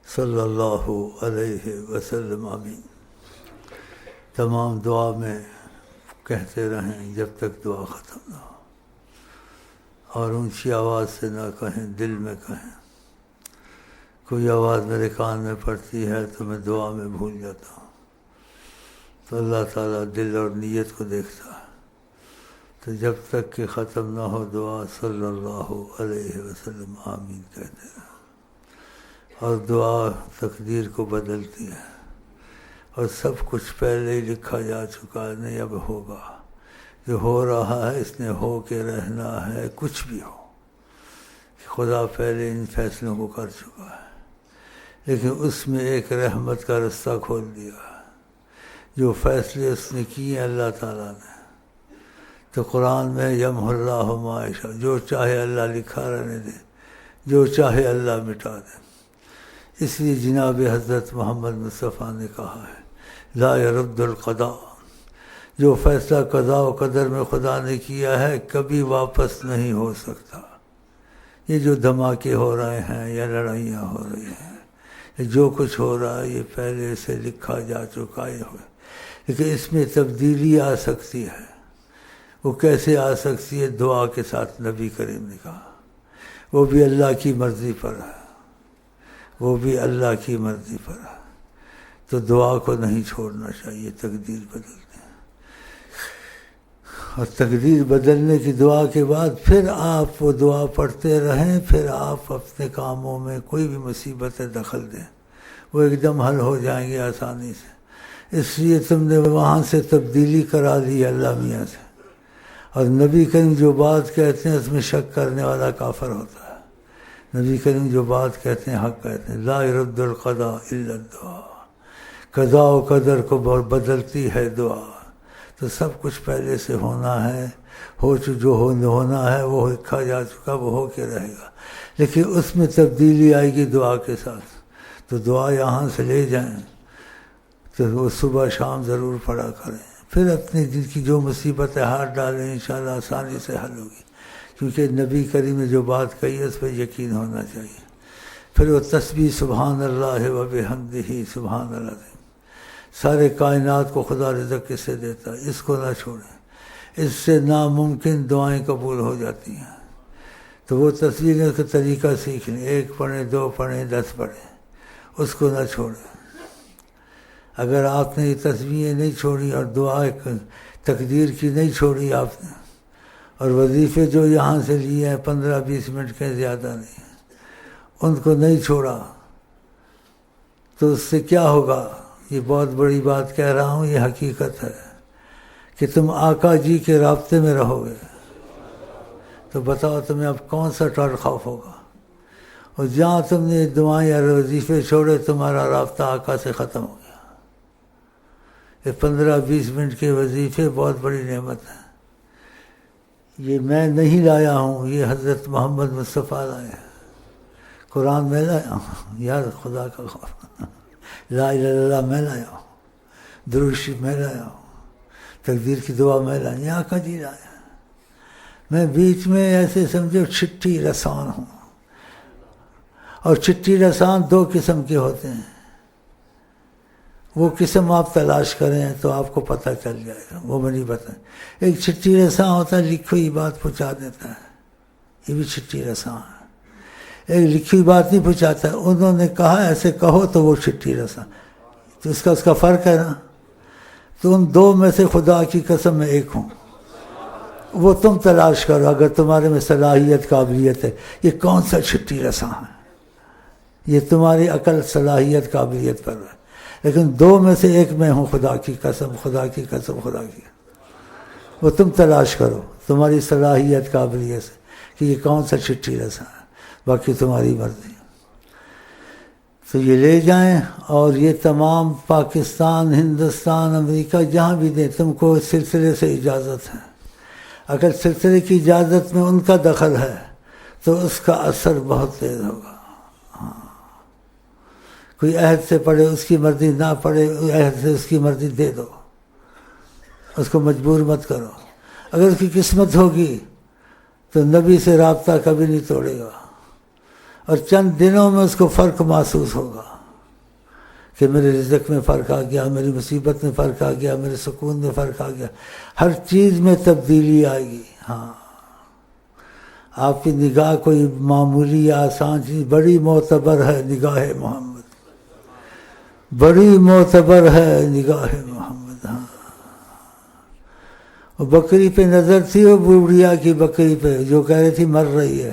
صلی اللہ علیہ وسلم آمین۔ تمام دعا میں کہتے رہیں جب تک دعا ختم نہ ہو، اور اونچی آواز سے نہ کہیں، دل میں کہیں۔ کوئی آواز میرے کان میں پڑتی ہے تو میں دعا میں بھول جاتا ہوں، تو اللہ تعالیٰ دل اور نیت کو دیکھتا ہے۔ تو جب تک کہ ختم نہ ہو دعا، صلی اللہ علیہ وسلم آمین کہتے رہیں۔ اور دعا تقدیر کو بدلتی ہے، اور سب کچھ پہلے ہی لکھا جا چکا ہے، نہیں اب ہوگا۔ جو ہو رہا ہے اس نے ہو کے رہنا ہے، کچھ بھی ہو۔ خدا پہلے ان فیصلوں کو کر چکا ہے، لیکن اس میں ایک رحمت کا رستہ کھول دیا ہے۔ جو فیصلے اس نے کیے اللہ تعالیٰ نے، تو قرآن میں یمحو اللہ ما یشاء، جو چاہے اللہ لکھا رہنے دے، جو چاہے اللہ مٹا دے۔ اس لیے جناب حضرت محمد مصطفیٰ نے کہا ہے لا يرد القضاء، جو فیصلہ قضاء و قدر میں خدا نے کیا ہے کبھی واپس نہیں ہو سکتا۔ یہ جو دھماکے ہو رہے ہیں یا لڑائیاں ہو رہی ہیں یا جو کچھ ہو رہا ہے، یہ پہلے سے لکھا جا چکا ہے، لیکن اس میں تبدیلی آ سکتی ہے۔ وہ کیسے آ سکتی ہے؟ دعا کے ساتھ، نبی کریم نے کہا وہ بھی اللہ کی مرضی پر ہے، وہ بھی اللہ کی مرضی پر ہے۔ تو دعا کو نہیں چھوڑنا چاہیے، تقدیر بدلتے ہیں۔ اور تقدیر بدلنے کی دعا کے بعد پھر آپ وہ دعا پڑھتے رہیں، پھر آپ اپنے کاموں میں کوئی بھی مصیبتیں دخل دیں، وہ ایک دم حل ہو جائیں گے آسانی سے۔ اس لیے تم نے وہاں سے تبدیلی کرا لی اللہ میاں سے۔ اور نبی کریم جو بات کہتے ہیں اس میں شک کرنے والا کافر ہوتا ہے۔ نبی کریم جو بات کہتے ہیں حق کہتے ہیں۔ لا يرد القضاء الا الدعاء، قضاء و قدر کو بدلتی ہے دعا۔ تو سب کچھ پہلے سے ہونا ہے، جو ہونا ہے وہ لکھا جا چکا، وہ ہو کے رہے گا، لیکن اس میں تبدیلی آئے گی دعا کے ساتھ۔ تو دعا یہاں سے لے جائیں تو وہ صبح شام ضرور پڑھا کریں، پھر اپنے دل کی جو مصیبتیں ہاتھ ڈالیں انشاءاللہ آسانی سے حل ہوگی، کیونکہ نبی کریم نے جو بات کہی ہے اس پہ یقین ہونا چاہیے۔ پھر وہ تسبیح سبحان اللہ و بحمدہ سبحان اللہ، سارے کائنات کو خدا رزق کس سے دیتا ہے، اس کو نہ چھوڑیں، اس سے ناممکن دعائیں قبول ہو جاتی ہیں۔ تو وہ تسبیح کا طریقہ سیکھ لیں، 1 پڑھیں، 2 پڑھیں، 10 پڑھیں، اس کو نہ چھوڑیں۔ اگر آپ نے یہ تسبیحیں نہیں چھوڑی اور دعا تقدیر کی نہیں چھوڑی آپ نے، اور وظیفے جو یہاں سے لیے ہیں 15-20 منٹ کے زیادہ نہیں، ان کو نہیں چھوڑا، تو اس سے کیا ہوگا؟ یہ بہت بڑی بات کہہ رہا ہوں، یہ حقیقت ہے کہ تم آقا جی کے رابطے میں رہو گے۔ تو بتاؤ تمہیں اب کون سا ڈر خوف ہوگا؟ اور جہاں تم نے دعائیں یا وظیفے چھوڑے تمہارا رابطہ آقا سے ختم ہو گیا۔ یہ 15-20 منٹ کے وظیفے بہت بڑی نعمت ہے۔ یہ میں نہیں لایا ہوں، یہ حضرت محمد مصطفیٰ لائے ہیں۔ قرآن میں لایا ہوں، یار خدا کا خوف، لا الہ الا اللہ میں لایا ہوں، درود شریف میں لایا ہوں، تقدیر کی دعا میں لایا، یہ آقا جی لایا۔ میں بیچ میں ایسے سمجھو چٹھی رسان ہوں، اور چٹھی رسان 2 قسم کے ہوتے ہیں۔ وہ قسم آپ تلاش کریں تو آپ کو پتہ چل جائے گا، وہ میں نہیں بتائیں۔ ایک چٹھی رساں ہوتا ہے، لکھی ہوئی بات پہنچا دیتا ہے، یہ بھی چٹھی رساں ہے۔ ایک لکھی ہوئی بات نہیں پہنچاتا ہے، انہوں نے کہا ایسے کہو تو وہ چٹھی رساں، تو اس کا فرق ہے نا۔ تو ان 2 میں سے خدا کی قسم میں ایک ہوں، وہ تم تلاش کرو اگر تمہارے میں صلاحیت قابلیت ہے۔ یہ کون سا چٹھی رساں ہے؟ یہ تمہاری عقل صلاحیت قابلیت پر ہے، لیکن 2 میں سے ایک میں ہوں، خدا کی قسم، خدا کی قسم، خدا کی۔ وہ تم تلاش کرو تمہاری صلاحیت قابلیت سے کہ یہ کون سا چٹھی رساں ہے، باقی تمہاری مرضی۔ تو یہ لے جائیں، اور یہ تمام پاکستان، ہندوستان، امریکہ جہاں بھی دیں، تم کو اس سلسلے سے اجازت ہے۔ اگر سلسلے کی اجازت میں ان کا دخل ہے تو اس کا اثر بہت تیز ہوگا۔ کوئی عہد سے پڑھے، اس کی مرضی نہ پڑھے، عہد سے اس کی مرضی دے دو، اس کو مجبور مت کرو۔ اگر اس کی قسمت ہوگی تو نبی سے رابطہ کبھی نہیں توڑے گا، اور چند دنوں میں اس کو فرق محسوس ہوگا۔ کہ میرے رزق میں فرق آ گیا، میری مصیبت میں فرق آ گیا، میرے سکون میں فرق آ گیا، ہر چیز میں تبدیلی آئے گی۔ ہاں، آپ کی نگاہ کوئی معمولی یا آسان چیز، بڑی معتبر ہے نگاہ محمد، بڑی معتبر ہے نگاہ محمد۔ ہاں، وہ بکری پہ نظر تھی، وہ بوڑھیا کی بکری پہ جو کہہ رہی تھی مر رہی ہے،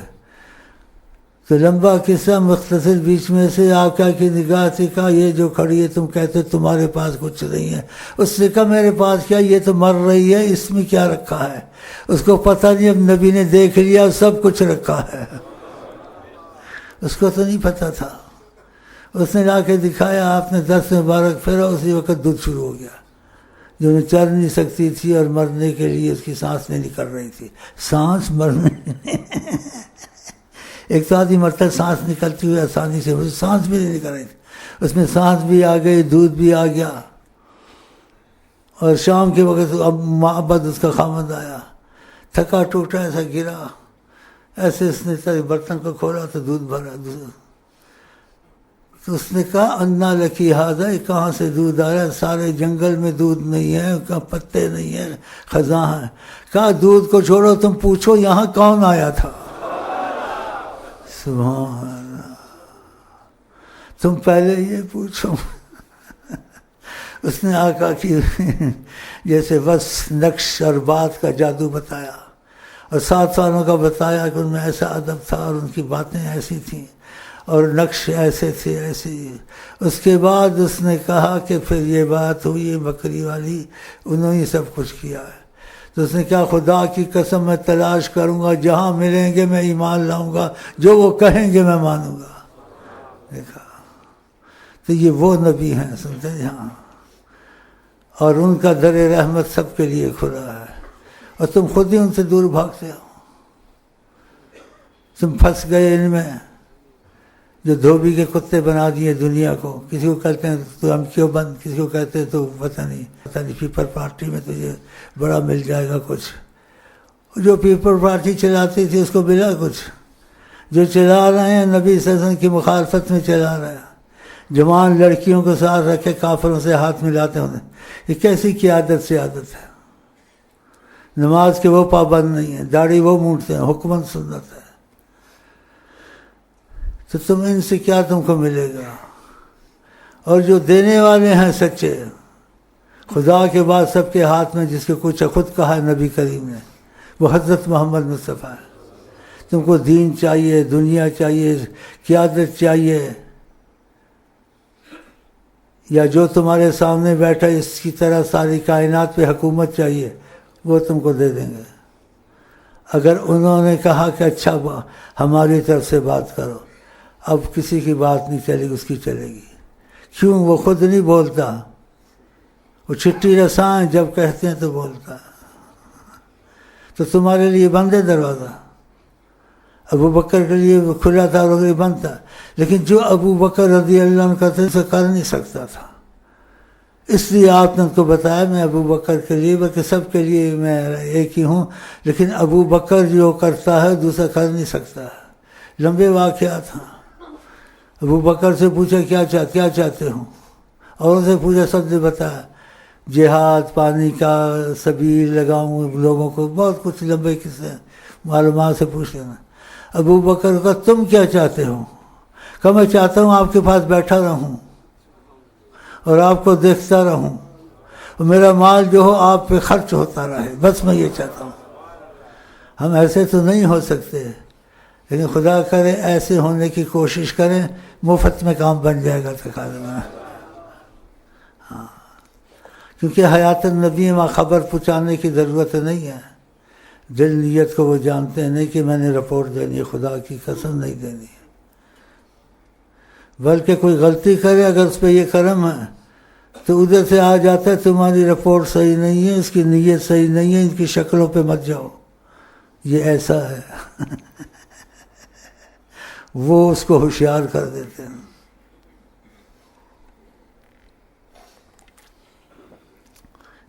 تو لمبا قصہ مختصر بیچ میں سے آقا کی نگاہ سے کہا یہ جو کھڑی ہے تم کہتے تمہارے پاس کچھ نہیں ہے، اس نے کہا میرے پاس کیا، یہ تو مر رہی ہے، اس میں کیا رکھا ہے؟ اس کو پتہ نہیں، اب نبی نے دیکھ لیا سب کچھ رکھا ہے، اس کو تو نہیں پتہ تھا۔ اس نے لا کے دکھایا، آپ نے دست مبارک پھیرا، اسی وقت دودھ شروع ہو گیا۔ جو نہ چل نہیں سکتی تھی اور مرنے کے لیے اس کی سانس نہیں نکل رہی تھی، سانس مرنے ایک تو آدمی مرتا ہے سانس نکلتی ہوئی آسانی سے، سانس بھی نہیں نکل رہی تھی، اس میں سانس بھی آ گئی، دودھ بھی آ گیا۔ اور شام کے وقت اب معبد اس کا خامد آیا، تھکا ٹوٹا ایسا گرا، ایسے اس نے برتن کو کھولا تو دودھ بھرا۔ تو اس نے کہا انا لکی ہاذا، کہاں سے دودھ آ رہا ہے؟ سارے جنگل میں دودھ نہیں ہے، کہاں پتے نہیں ہیں، خزاں ہے۔ کہا دودھ کو چھوڑو، تم پوچھو یہاں کون آیا تھا؟ سبحان اللہ، تم پہلے یہ پوچھو۔ اس نے آقا کی جیسے بس نقش اور بات کا جادو بتایا، اور 7 سالوں کا بتایا کہ ان میں ایسا ادب تھا اور ان کی باتیں ایسی تھیں اور نقش ایسے تھے ایسے۔ اس کے بعد اس نے کہا کہ پھر یہ بات ہوئی بکری والی، انہوں نے سب کچھ کیا ہے۔ تو اس نے کہا خدا کی قسم میں تلاش کروں گا، جہاں ملیں گے میں ایمان لاؤں گا، جو وہ کہیں گے میں مانوں گا۔ دیکھا تو یہ وہ نبی ہیں، سنتے جہاں، اور ان کا در رحمت سب کے لیے کھلا ہے، اور تم خود ہی ان سے دور بھاگتے ہو۔ تم پھنس گئے ان میں جو دھوبی کے کتے بنا دیے دنیا کو۔ کسی کو کہتے ہیں تو ہم کیوں بند، کسی کو کہتے ہیں تو پتہ نہیں پیپل پارٹی میں تجھے بڑا مل جائے گا کچھ۔ جو پیپل پارٹی چلاتی تھی اس کو ملا کچھ؟ جو چلا رہے ہیں نبی صلی اللہ علیہ وسلم کی مخالفت میں چلا رہے ہیں، جوان لڑکیوں کو ساتھ رکھے کافروں سے ہاتھ ملاتے ہوتے، یہ کیسی قیادت سے عادت ہے؟ نماز کے وہ پابند نہیں ہیں، داڑھی وہ مونڈتے ہیں، حکمن سنت ہے۔ تو تم ان سے کیا تم کو ملے گا؟ اور جو دینے والے ہیں سچے، خدا کے بعد سب کے ہاتھ میں جس کے کچھ خود کہا ہے نبی کریم نے، وہ حضرت محمد مصطفیٰ ہے۔ تم کو دین چاہیے، دنیا چاہیے، قیادت چاہیے، یا جو تمہارے سامنے بیٹھا اس کی طرح ساری کائنات پہ حکومت چاہیے، وہ تم کو دے دیں گے۔ اگر انہوں نے کہا کہ اچھا ہماری طرف سے بات کرو، اب کسی کی بات نہیں چلے گی، اس کی چلے گی۔ کیوں؟ وہ خود نہیں بولتا، وہ چٹھی رساں ہیں، جب کہتے ہیں تو بولتا ہے۔ تو تمہارے لیے بند ہے دروازہ، ابو بکر کے لیے کھلا تھا اور بند تھا، لیکن جو ابو بکر رضی اللہ عنہ کرتے اسے کر نہیں سکتا تھا، اس لیے آپ نے ان کو بتایا میں ابو بکر کے لیے، بلکہ سب کے لیے میں ایک ہی ہوں، لیکن ابو بکر جو کرتا ہے دوسرا کر نہیں سکتا ہے۔ لمبے واقعات ہیں۔ ابو بکر سے پوچھا کیا چاہتے ہوں، اور ان سے پوچھا، سب نے بتایا، جہاد، پانی کا سبیل لگاؤں لوگوں کو، بہت کچھ لمبے قصے معلومات سے پوچھ لینا۔ ابو بکر کا تم کیا چاہتے ہو؟ کہ میں چاہتا ہوں آپ کے پاس بیٹھا رہوں اور آپ کو دیکھتا رہوں، اور میرا مال جو ہو آپ پہ خرچ ہوتا رہے، بس میں یہ چاہتا ہوں۔ ہم ایسے تو نہیں ہو سکتے، لیکن خدا کرے ایسے ہونے کی کوشش کریں، مفت میں کام بن جائے گا تقاضے میں۔ ہاں، کیونکہ حیات النبی میں خبر پہنچانے کی ضرورت نہیں ہے، دل نیت کو وہ جانتے ہیں، نہیں کہ میں نے رپورٹ دینی ہے، خدا کی قسم نہیں دینی ہے، بلکہ کوئی غلطی کرے اگر اس پہ یہ کرم ہے تو ادھر سے آ جاتا ہے تمہاری رپورٹ صحیح نہیں ہے، اس کی نیت صحیح نہیں ہے، ان کی شکلوں پہ مت جاؤ، یہ ایسا ہے۔ وہ اس کو ہوشیار کر دیتے ہیں۔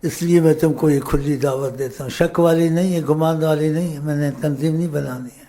اس لیے میں تم کو یہ کھلی دعوت دیتا ہوں، شک والی نہیں ہے، گمان والی نہیں ہے، میں نے تنظیم نہیں بنانی ہے۔